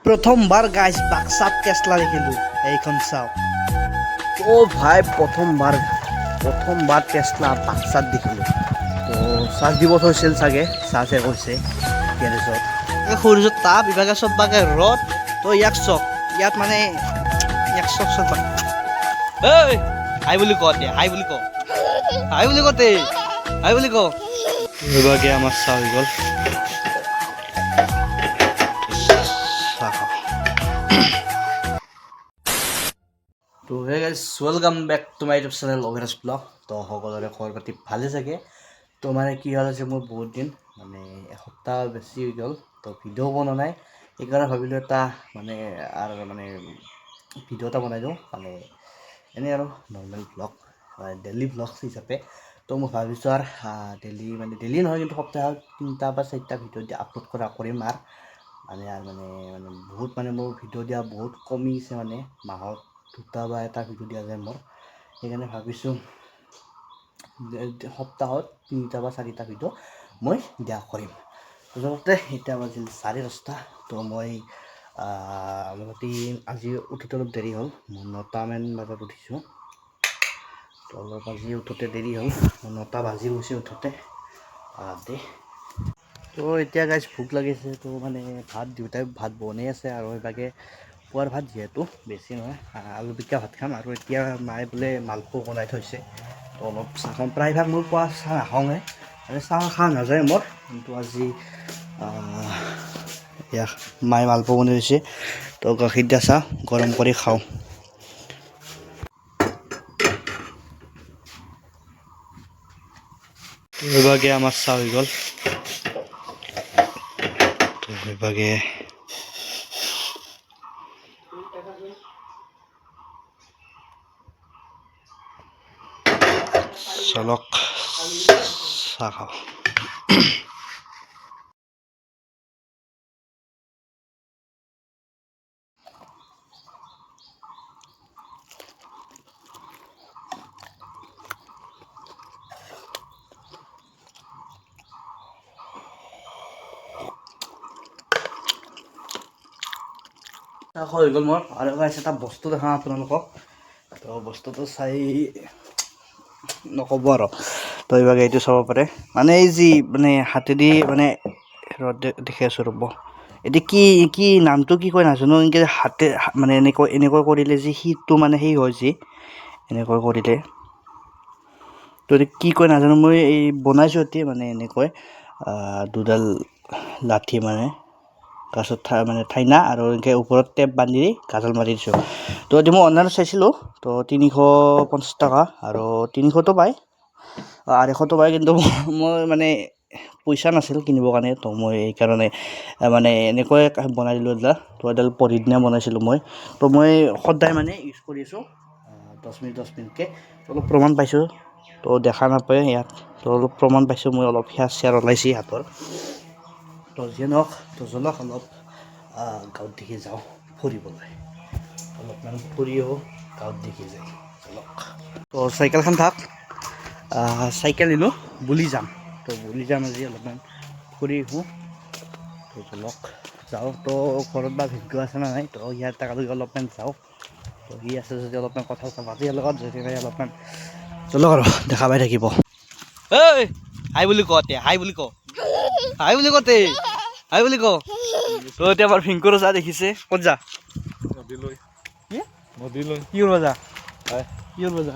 प्रथमबार गाइस बाक्सात केसला देখিলো এইখন চাও ও ভাই প্রথমবার টেসলা বাক্সাত দেখিলো তো 7 বছর হইছিল চাগে চাচে কৈছে গ্যারেজত সূৰ্য তাপ বিভাগে সব বাগে ৰদ তো ইয়াক চক ইয়াত মানে এক চক চক এই হাই বুলি কও দে হাই বুলি কও হাই বুলি কতে হাই বুলি কও বিভাগে আমাৰ চাও হৈ গল তো hey guys welcome back to my YouTube channel Abhiraj vlog তো সকলোৰে খবৰ পাতি ভালে চাগে তো মানে কি হ'ল আছে মোৰ বহুত দিন মানে এসপ্তাহ বেছি হৈ গ'ল তো ভিডিঅ' বনোৱা নাই সেইকাৰণে ভাবিলোঁ এটা মানে আৰু মানে ভিডিঅ' এটা বনাই দিওঁ মানে এনেই আৰু নৰ্মেল ব্লগ ডেইলি ব্লগ হিচাপে তো মই ভাবিছোঁ আৰু ডেইলি নহয় কিন্তু সপ্তাহত 3টা বা 4টা ভিডিঅ' আপলোড কৰিম আৰু মানে বহুত মানে মোৰ ভিডিঅ' দিয়া বহুত কমিছে মানে মাহত 2টা বা এটা ভিডিঅ' দিয়া যায় মোৰ সেইকাৰণে ভাবিছোঁ সপ্তাহত 3টা বা 4টা ভিডিঅ' মই দিয়া কৰিম আচলতে এতিয়া বাজিল 10:30 তো মই অলপতে আজি উঠোতে অলপ দেৰি হ'ল 9টামান বজাত উঠিছোঁ তো অলপ আজি উঠোতে দেৰি হ'ল 9টা বাজি গৈছে উঠোতে দে তো এতিয়া গাইজ ভোক লাগিছে তো মানে ভাত দেউতাই ভাত বনাই আছে আৰু সেইভাগে পুৱাৰ ভাত যিহেতু বেছি নহয় আলু পিটিকা ভাত খাম আৰু এতিয়া মায়ে বোলে মালপোৱা বনাই থৈছে তো অলপ চাহ খাম প্ৰায়ভাগ মোৰ পুৱা চাহ নাখাওঁহে মানে চাহ খোৱা নাযায় মোৰ কিন্তু আজি এয়া মায়ে মালপোৱা বনাই থৈছে তো গাখীৰ দিয়া চাহ গৰম কৰি খাওঁ বিভাগে আমাৰ চাহ হৈ গল তো বিভাগে চলক চাহ খাওঁ হৈ গ'ল মোৰ আৰু এটা বস্তু দেখাওঁ আপোনালোকক তো বস্তুটো চাই নক'ব আৰু তো এইভাগে এইটো চাব পাৰে মানে এই যি মানে হাতেদি মানে দেখি আছোঁ ৰ'ব এতিয়া কি নামটো কি কয় নাজানো এনেকৈ হাতে মানে এনেকৈ কৰিলে যি শীতটো মানে সেই হয় যি এনেকৈ কৰিলে তো কি কয় নাজানো মই এই বনাইছোঁ এতিয়া মানে এনেকৈ দুডাল লাঠি মানে গাছত মানে ঠাইনা আৰু এনেকৈ ওপৰত টেপ বান্ধি গাজল মাৰি দিছোঁ তো এতিয়া মই অনলাইনত চাইছিলোঁ তো 350 টকা আৰু 300টো পায় 250টো পায় কিন্তু মই মানে পইচা নাছিল কিনিবৰ কাৰণে তো মই এইকাৰণে মানে এনেকৈ বনাই দিলোঁ এডাল তো এডাল পঢ়ি দিনা বনাইছিলোঁ মই তো মই সদায় মানে ইউজ কৰি আছোঁ 10 মিনিটকৈ অলপ প্ৰমাণ পাইছোঁ তো দেখা নাপায় ইয়াত তো অলপ প্ৰমাণ পাইছোঁ মই অলপ চেয়াৰ ওলাইছে হাতৰ তো যিয়ে নহওক তো জলক অলপ গাঁৱত দেখি যাওঁ ফুৰিবলৈ অলপমান ফুৰি আহোঁ গাঁৱত দেখি যায় জলক তো চাইকেলখন থাক চাইকেল নিলোঁ বুলি যাম তো বুলি যাম আজি অলপমান ফুৰি আহোঁ তো জলক যাওঁ তো ঘৰত বা ভিডিঅ' আছে নে নাই তো ইয়াত তাকালৈকে অলপমান যাওঁ তো সি আছে যদি অলপমান কথা পাতি লগত যদি নাই অলপমান জলক আৰু দেখা পাই থাকিব এই হাই বুলি কও তে হাই বুলি কও হাই বুলি কতে হাই বুলি কও তো এতিয়া আমাৰ ফিংকুৰ যা দেখিছে ক'ত যা নদীলৈ কি কৰিব যা হয় কি কৰিব যা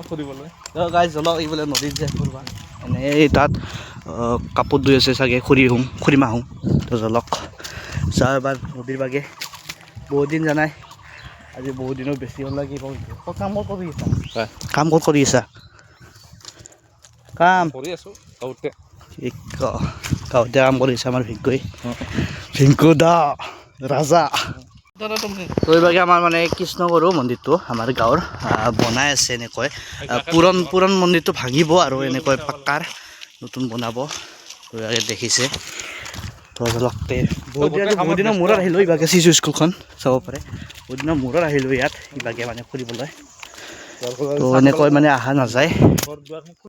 ফুৰিবলৈ গাইজ জলক এই বোলে নদীত যায় ফুৰিবা এনেই তাত কাপোৰ ধুই আছে চাগে খুৰীমা আহোঁ তো জলক যা এবাৰ নদীৰ বাগে বহুত দিন জানাই আজি বহুত দিনৰ বেছি হ'ল কি কাম ক'ত কৰি আছা কাম ক'ত কৰি আছা কাম কৰি আছোঁ গাঁৱতে গাঁৱতে কাম কৰিছে আমাৰ ভিংকু দা ৰাজা তো এইভাগে আমাৰ মানে কৃষ্ণগুৰু মন্দিৰটো আমাৰ গাঁৱৰ বনাই আছে এনেকৈ পুৰণ মন্দিৰটো ভাঙিব আৰু এনেকৈ পাক্কাৰ নতুন বনাব এইভাগে দেখিছে তো লগতে বহুত দিনৰ মূৰত আহিলোঁ ইভাগে শিশু স্কুলখন চাব পাৰে বহুত দিনৰ মূৰত আহিলোঁ ইয়াত ইভাগে মানে ফুৰিবলৈ তো এনেকৈ মানে অহা নাযায়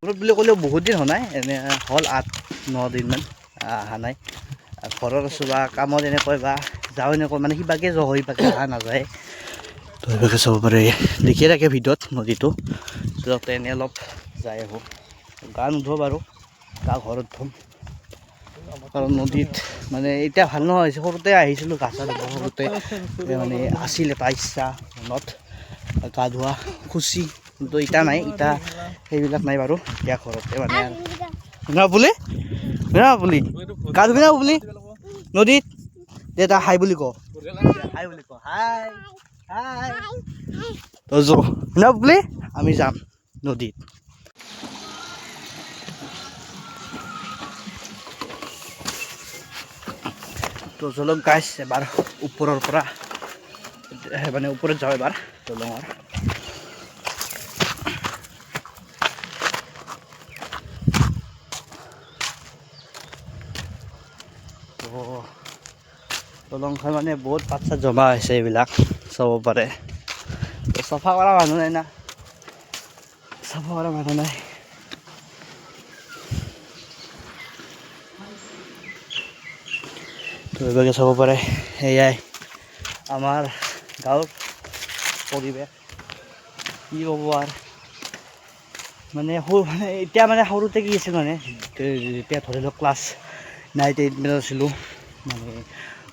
মূৰত বুলি ক'লেও বহুত দিন হোৱা নাই এনে হ'ল 8-9 দিনমান অহা নাই ঘৰত আছোঁ বা কামত এনেকৈ বা যাওঁ এনেকৈ মানে সিবাকে যোৱা হয় সিবাকে অহা নাযায়। তো সেইভাগে চাব পাৰে দেখিয়ে থাকে ভিডিঅ'ত নদীটো যাতে এনে অলপ যাই আহোঁ। গা নোধোঁ বাৰু, গা ঘৰত ধুম কাৰণ নদীত মানে এতিয়া ভাল নহয় হৈছে। সৰুতে আহিছিলোঁ গা চা ধুব, সৰুতে মানে আছিল এটা ইচ্ছা মনত গা ধোৱা খুচি, কিন্তু এতিয়া নাই, এতিয়া সেইবিলাক নাই বাৰু। এতিয়া ঘৰতে মানে বুলি বুলি গা ধুবি না বুলি নদীত এটা হাই বুলি কওঁ, হাই বুলি কওঁ, হাই হাই বুলি আমি যাম নদীত। তো জলক গাইছ এবাৰ ওপৰৰ পৰা মানে ওপৰত যাওঁ এবাৰ দলঙৰ। তো দলংখন মানে বহুত পাত চাত জমা হৈছে, এইবিলাক চাব পাৰে। তো চাফা কৰা মানুহ নাই না, চাফা কৰা মানুহ নাই। তো এইভাগে চাব পাৰে এয়াই আমাৰ গাঁৱৰ পৰিৱেশ। কি ক'ব আৰু মানে সৰু মানে এতিয়া মানে সৰুতে কি আছিল মানে যেতিয়া ধৰি লওক ক্লাছ 9-8 আছিলোঁ মানে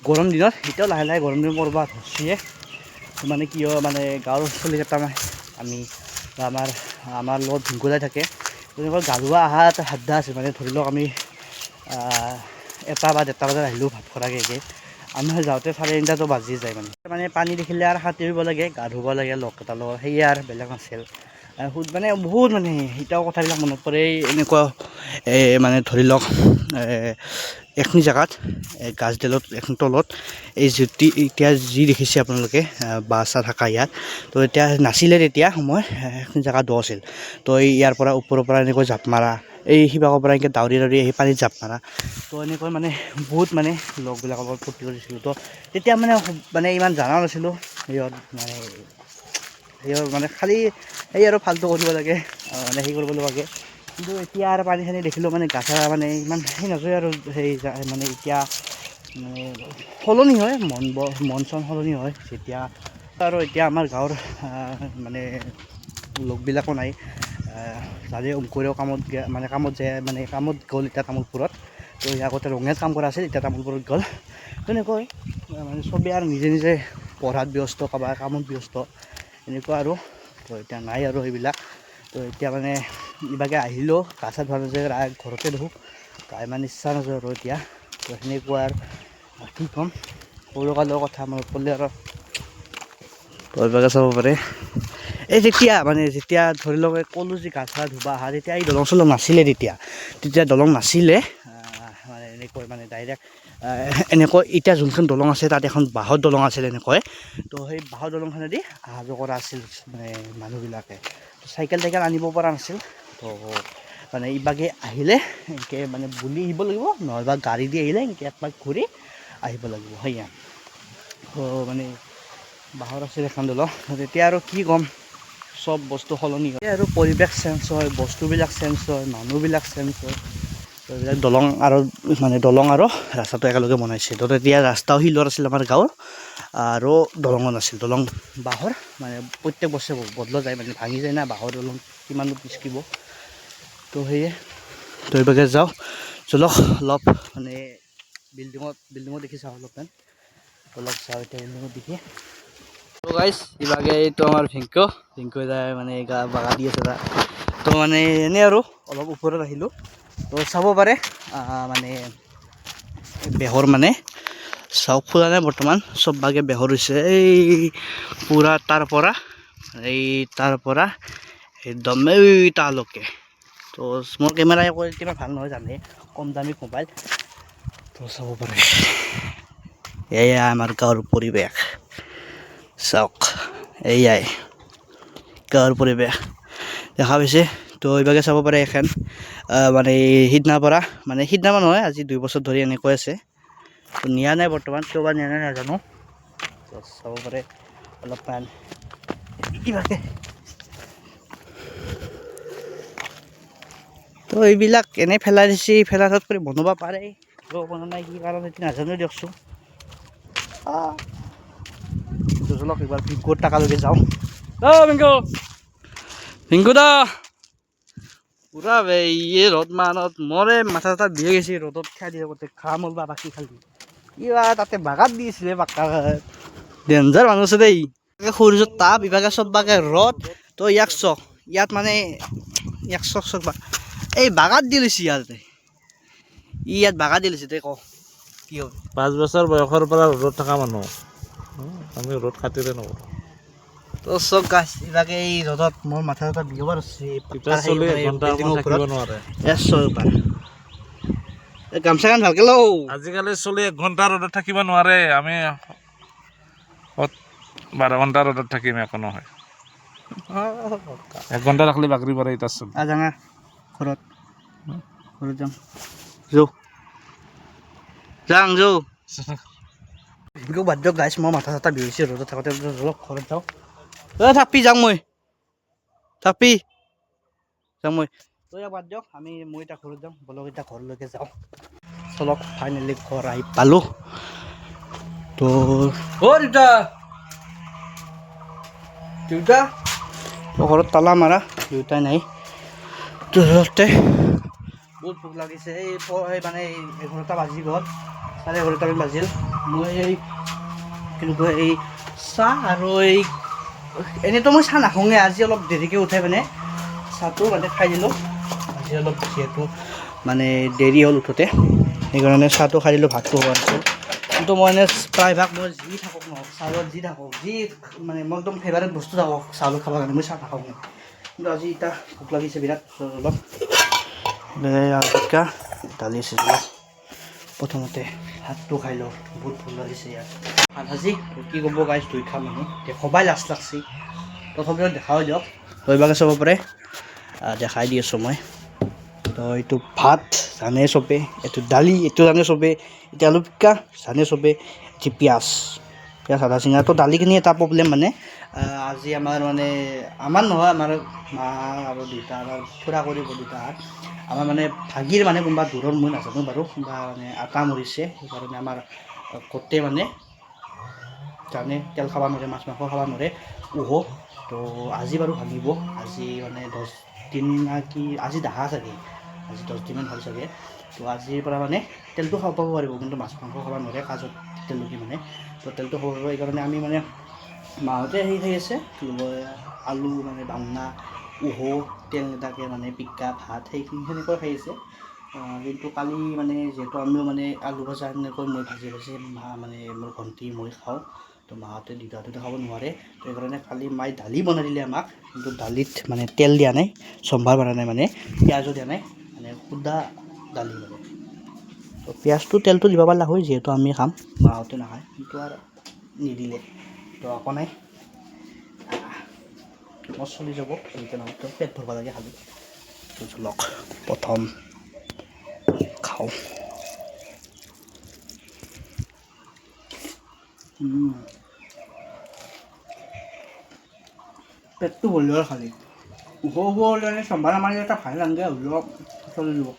গৰম দিনত, এতিয়াও লাহে লাহে গৰম দিন পৰিব ধৰিছে। মানে কি হয় মানে গাঁৱৰ চলিকেইটা আমি বা আমাৰ লগত ভিংকুদাই থাকে, তেনেকৈ গা ধোৱা অহা এটা সাধ্য আছে। মানে ধৰি লওক আমি 1 বা 1:30 বজাত আহিলোঁ ভাত খোৱাকৈ, আমাৰ যাওঁতে 3:30টো বাজি যায়। মানে পানী দেখিলে আৰু সাঁতুৰিব লাগে, গা ধুব লাগে লগ এটাৰ লগত, সেয়ে আৰু বেলেগ নাছিল। মানে বহুত মানে এতিয়াও কথাবিলাক মনত পৰে। এনেকুৱা মানে ধৰি লওক এইখিনি জেগাত গাছডালত এখন তলত এই জুতি এতিয়া যি দেখিছে আপোনালোকে বাঁহ চাহ থকা ইয়াত, তো এতিয়া নাছিলে তেতিয়া সময় এখন জেগা দ আছিল। তো ইয়াৰ পৰা ওপৰৰ পৰা এনেকৈ জাপ মাৰা, এই শিবাকৰ পৰা এনেকৈ দাউৰি দাউৰি আহি পানীত জাপ মাৰা, তো এনেকৈ মানে বহুত মানে লগবিলাকৰ লগত ফূৰ্তি কৰিছিলোঁ। তো তেতিয়া মানে ইমান জনাও নাছিলোঁ সিহঁত মানে খালী সেই আৰু ফাল্টু কৰিব লাগে মানে সেই কৰিব লাগে। কিন্তু এতিয়া আৰু পানী চানী দেখিলেও মানে গা চা মানে ইমান সেই নাযায় আৰু সেই মানে এতিয়া মানে সলনি হয়, মন চন সলনি হয় যেতিয়া। আৰু এতিয়া আমাৰ গাঁৱৰ মানে লগবিলাকো নাই, যাৰে অংকুৰেও কামত যায়, মানে কামত গ'ল এতিয়া তামোলপুৰত। তো আগতে ৰঙিয়াত কাম কৰা আছিল, এতিয়া তামোলপুৰত গ'ল। তেনেকৈ মানে চবেই আৰু নিজে নিজে পঢ়াত ব্যস্ত, কাৰোবাৰ কামত ব্যস্ত, এনেকুৱা আৰু। তো এতিয়া নাই আৰু সেইবিলাক। তো এতিয়া মানে ইভাগে আহিলেও গা চা ধোৱা নাযায়, ঘৰতে ধোওঁ, গা ইমান ইচ্ছা নাযায় আৰু এতিয়া। তো সেনেকুৱা আৰু কি ক'ম, সৰুকালৰ কথা মনত পৰিলে আৰু চাব পাৰে। এই যেতিয়া ধৰি লওক ক'লোঁ যে গা চা ধুবা আহা, তেতিয়া এই দলং চলং নাছিলে। তেতিয়া দলং নাছিলে, মানে এনেকৈ মানে ডাইৰেক্ট এনেকৈ এতিয়া যোনখন দলং আছে তাত এখন বাঁহৰ দলং আছিল এনেকৈ। তো সেই বাঁহৰ দলংখনেদি অহা যোৱা কৰা আছিল মানে মানুহবিলাকে। চাইকেল টাইকেল আনিব পৰা নাছিল। তো মানে ইবাগে আহিলে এনেকৈ মানে বুলি আহিব লাগিব, নহ'লে বা গাড়ী দি আহিলে এনেকৈ একপাক ঘূৰি আহিব লাগিব সেয়া। তো মানে বাঁহৰ আছিল এখন দলং। তেতিয়া আৰু কি ক'ম, চব বস্তু সলনি হয় আৰু পৰিৱেশ চেঞ্জ হয়, বস্তুবিলাক চেঞ্জ হয়, মানুহবিলাক চেঞ্জ হয়। তো এইবিলাক দলং আৰু ৰাস্তাটো একেলগে বনাইছে। তো তেতিয়া ৰাস্তাও শিলৰ আছিল আমাৰ গাঁৱৰ, আৰু দলঙো নাছিল। দলং বাঁহৰ মানে প্ৰত্যেক বছৰে বদলা যায়, মানে ভাঙি যায় না বাঁহৰ দলং, কিমাননো পিচকিব। তো সেয়ে তো এইভাগে যাওঁ চলক অলপ মানে বিল্ডিঙত দেখি চাওঁ অলপমান, অলপ চাওঁ এতিয়া বিল্ডিঙত দেখি। তো গাইছ ইভাগে এইটো আমাৰ ভিংকু যায় মানে গা বাগা দি আছে তাত। তো মানে এনেই আৰু অলপ ওপৰত আহিলোঁ, তো চাব পাৰে মানে বেহৰ মানে চাওক খোলা নাই বৰ্তমান, চব ভাগে বেহৰ হৈছে। এই পূৰা তাৰ পৰা একদম এই তালৈকে। তো মোৰ কেমেৰা কোৱালিটি ইমান ভাল নহয় জানে, কম দামী মোবাইল। তো চাব পাৰে এয়া আমাৰ গাঁৱৰ পৰিৱেশ, চাওক এয়াই গাঁৱৰ পৰিৱেশ দেখা পাইছে। তো এইভাগে চাব পাৰে এখন মানে সিদিনা নহয়, আজি 2 বছৰ ধৰি এনেকৈ আছে। তো নিয়া নাই বৰ্তমান, কিয় বা নিয়া নাই নাজানো। তো চাব পাৰে অলপমান ইভাগে। তো এইবিলাক এনেই পেলাই দিছে, পেলাই কৰি বনাব পাৰে বনা নাই কি কাৰণ সেইটো নাজানো দিয়কচোন চলক এবাৰ পিংকুৰ টাকালৈকে যাওঁ পিংকু দা পুৰা এই ৰ'দ মানত মৰে মাথা চাথা বিহে গৈছে ৰ'দত খাই দিয়ে গোটেই ঘাম হ'ল বা বাকী খালি কিবা তাতে বাগাত দিছিলে পাক্কা ডেঞ্জাৰ মানুহ আছে দেই সূৰ্যৰ তাপ ইভাগে চব বাগে ৰ'দ তো ইয়াক চক ইয়াত মানে ইয়াক চক বা এই বাগাত দি লৈছে ইয়াত বাগাত দি লৈছে তই ক কি হ'ব 5 বছৰ বয়সৰ পৰা ৰ'দত থকা মানুহ আমি ৰ'দ খাতিৰে নকৰোঁ তো চক গাছ ইভাগে এই ৰ'দত মোৰ মাথা চাথা বিহব আছে চলি ঘণ্টা থাকিব নোৱাৰে গামছা খান ভালকে লওঁ আজিকালি চলি 1 ঘণ্টা ৰ'দত থাকিব নোৱাৰে আমি 12 ঘণ্টা ৰ'দত থাকিম একো নহয় 1 ঘণ্টা ৰাখলি বাগৰি পৰে এতিয়া চলি যাঙা ঘৰত যাম যাওঁ যাওঁ ভিনকো বাদ দিয়ক গাইছ মই মাথা চাথা বিহিছে ৰ'দত থাকোঁতে অলপ ঘৰত যাওঁ থাকবি যাওঁ মই থাকবি যাওঁ মই তই বাদ দিয়ক মই এতিয়া ঘৰত যাওঁ বলক এতিয়া ঘৰলৈকে যাওঁ চলক ফাইনেলি ঘৰ আহি পালোঁ তো দেউতা দেউতা ঘৰত তালা মাৰা দেউতাই নাই তোৰতে বহুত ভোক লাগিছে এই মানে 11টা বাজি গ'ল 11:30মান বাজিল মই এই কিন্তু এই চাহ আৰু এই এনেইতো মই চাহ নাখাওঁগৈ আজি অলপ দেৰিকৈ উঠে মানে চাহটো মানে খাই দিলোঁ আজি অলপ যিহেতু মানে দেৰি হ'ল উঠোতে সেইকাৰণে চাহটো খাই দিলোঁ ভাতটো হোৱা নাছিল কিন্তু মই এনে প্ৰায়ভাগ মই যি থাকক নহওক চাহত যি থাকক যি মানে মই একদম ফেভাৰেট বস্তু থাকক চাহটো খাবৰ কাৰণে মই চাহ নাখাওঁ কিন্তু আজি এতিয়া ভোক লাগিছে বিৰাট অলপ আলু পিটিকা দালি সিজোৱা প্ৰথমতে ভাতটো খাই লওঁ বহুত ভোক লাগিছে ইয়াত ভাত ভাজি কি ক'ব গাইছ দুই খা মানুহ দেখুৱাই লাজ লাগছি তথাপিও দেখাও দিয়ক ৰবিবাৰে চাব পাৰে দেখাই দি আছোঁ মই তো এইটো ভাত জানে চবে এইটো দালি এইটো জানে চবে এতিয়া আলু পিটিকা জানে চবে এটি পিঁয়াজ আদা চিঙা তো দালিখিনি এটা প্ৰব্লেম মানে আজি আমাৰ মানে আমাৰ নহয় আমাৰ মা আৰু দেউতা আমাৰ খুৰা কৰিব দেউতাহঁত আমাৰ মানে ভাগিৰ মানে কোনোবা দূৰৰ মই নাজানো বাৰু কোনোবা মানে আটা মৰিছে সেইকাৰণে আমাৰ গোটেই মানে জানে তেল খাব নোৱাৰে মাছ মাংস খাব নোৱাৰে তো আজি বাৰু ভাঙিব আজি মানে 10 দিন কি আজি দেখা চাগে আজি 10 দিনমান হ'ল চাগে তো আজিৰ পৰা মানে তেলটো খাব পাৰিব কিন্তু মাছ মাংস খাব নোৱাৰে কাজত তেল দি মানে তো তেলটো খাব পাৰিব সেইকাৰণে আমি মানে মাহঁতে হেৰি খাই আছে আলু মানে বাংনা তেল নিদাকে মানে পিটিকা ভাত সেইখিনি সেনেকৈ খাই আছে কিন্তু কালি মানে যিহেতু আমিও মানে আলু ভাজা সেনেকৈ মই ভাজি মানে মোৰ ভণ্টি মই খাওঁ তো মাহঁতে দেউতাহঁতে খাব নোৱাৰে তো সেইকাৰণে কালি মায়ে দালি বনাই দিলে আমাক কিন্তু দালিত মানে তেল দিয়া নাই চম্ভাৰ বনা নাই মানে পিঁয়াজো দিয়া নাই মানে সুদা দালি মানে তো পিঁয়াজটো তেলটো দিব পাৰিলা হয় যিহেতু আমি খাম মাহঁতে নাখায় কিন্তু আৰু নিদিলে তো একো নাই মোৰ চলি যাব যেনেকৈ নহওক তো পেট ভৰিব লাগে খালি তো চলক প্ৰথম খাওঁ পেটটো ভৰিব খালি হ'লে চম্ভাৰ আমাৰ এটা ভাল নালাগে হ'লেও চলি যাব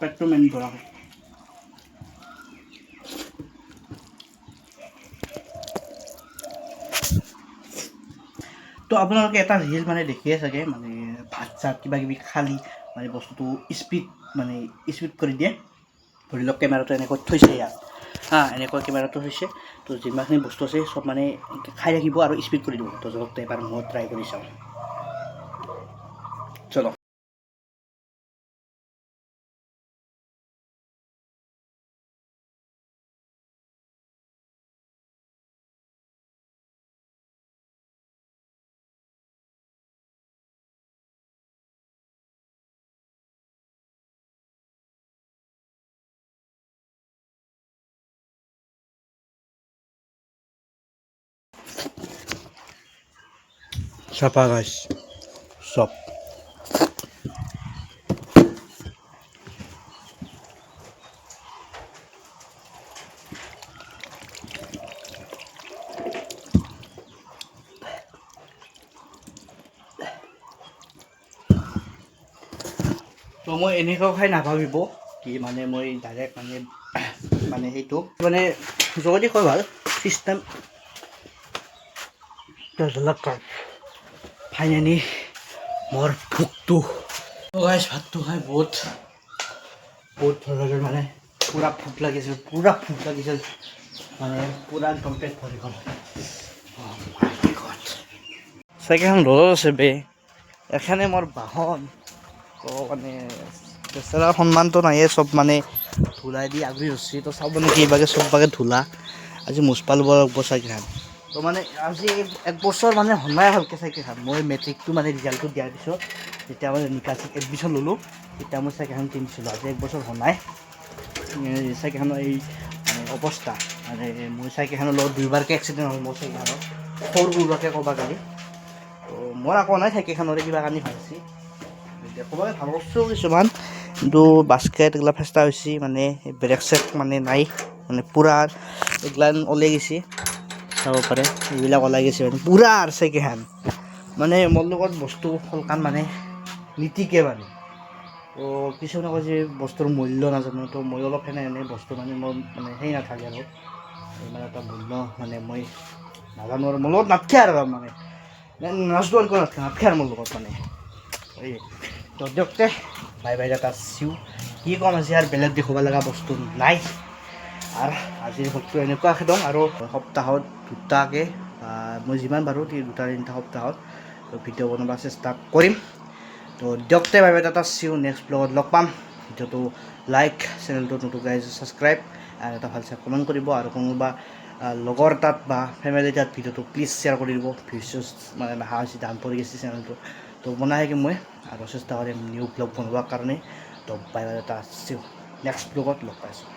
পেটটো মেইন ধৰা তো আপোনালোকে এটা ৰিল মানে দেখিয়ে চাগে মানে ভাত চাত কিবা কিবি খালি মানে বস্তুটো স্পীড কৰি দিয়ে ধৰি লওক কেমেৰাটো এনেকৈ থৈছে ইয়াত এনেকৈ কেমেৰাটো থৈছে তো যিমানখিনি বস্তু আছে চব মানে খাই ৰাখিব আৰু স্পীড কৰি দিব তো জলকটো এবাৰ মই ট্ৰাই কৰি চাওঁ চলো চাফা গাইছ চব তো মই এনেকুৱাও খাই নাভাবিব কি মানে মই ডাইৰেক্ট মানে সেইটো মানে যদি কয় ভাল চিষ্টেম ফাইনেলি মোৰ ভোকটো গাইছ ভাতটো খাই বহুত ভাল লাগিল মানে পূৰা ভোক লাগিছিল মানে পূৰা একদম পেট ভৰি গ'ল চাইকেলখন ৰ'দত আছে বে এখানে মোৰ বাহন তো মানে বেচেৰাৰ সন্মানটো নাইয়ে চব মানে ধূলাই দি আগুৰি ধৰিছে তো চাব মানে কিবাকে চব বাগে ধূলা আজি মুচপা ল'ব লাগিব চাইকেলখন তো মানে আজি 1 বছৰ মানে সন্মাই ভালকৈ চাইকেলখন মই মেট্ৰিকটো মানে ৰিজাল্টটো দিয়াৰ পিছত যেতিয়া মানে নিকাচিত এডমিশ্যন ল'লোঁ তেতিয়া মই চাইকেলখন কিনিছিলোঁ আজি 1 বছৰ সন্মাই চাইকেলখনৰ এই অৱস্থা মানে মই চাইকেলখনৰ লগত 2বাৰকৈ এক্সিডেণ্ট হ'ল মোৰ চাইকেলখনত সৰুবাকে ক'বা গ'লে তো মোৰ একো নাই চাইকেলখনৰে কিবা কানি ভালছি ক'বলৈ ভাল বস্তু কিছুমান কিন্তু বাস্কেট এইগিলা ফেষ্টা হৈছে মানে ব্ৰেক চেক মানে নাই মানে পূৰা এইগিলা ওলাই গৈছে চাব পাৰে এইবিলাক ওলাই গৈছে মানে পূৰা চাইকেলখন মানে মোৰ লগত বস্তু সলকান মানে নীতিকে মানে তো কিছুমানে কয় যে বস্তুৰ মূল্য নাজানো তো মই অলপ এনেই বস্তু মানে মোৰ মানে সেই নাথাকে আৰু ইমান এটা মূল্য মানে মই নাজানো আৰু মোৰ লগত নাথাকে আৰু মানে নাজনো আৰু নাথাকে আৰু মোৰ লগত মানে এই তো দিয়কতে বাই বাই এটা চিউ কি ক'ম আজি আৰু বেলেগ দেখুৱাব লগা বস্তু নাই আৰু আজিৰ ভোগটো এনেকুৱা খেদম আৰু সপ্তাহত 2টাকৈ মই যিমান পাৰোঁ 2-3টা সপ্তাহত ভিডিঅ' বনাব চেষ্টা কৰিম তো দিয়কতে বাই বাই এটা চিউ নেক্সট ব্লগত লগ পাম ভিডিঅ'টো লাইক চেনেলটো নতুন গাইজ ছাবস্ক্ৰাইব আৰু এটা ভাল চাই কমেণ্ট কৰিব আৰু কোনোবা লগৰ তাত বা ফেমিলি তাত ভিডিঅ'টো প্লিজ শ্বেয়াৰ কৰি দিব ভিউজ মানে নহা হৈছে ডাউন পৰি গৈছে চেনেলটো তো বনাই থাকিম মই আৰু চেষ্টা কৰিম নিউ ব্লগ বনোৱাৰ কাৰণে তো বাই বাই এটা চিউ নেক্সট ব্লগত লগ পাইছোঁ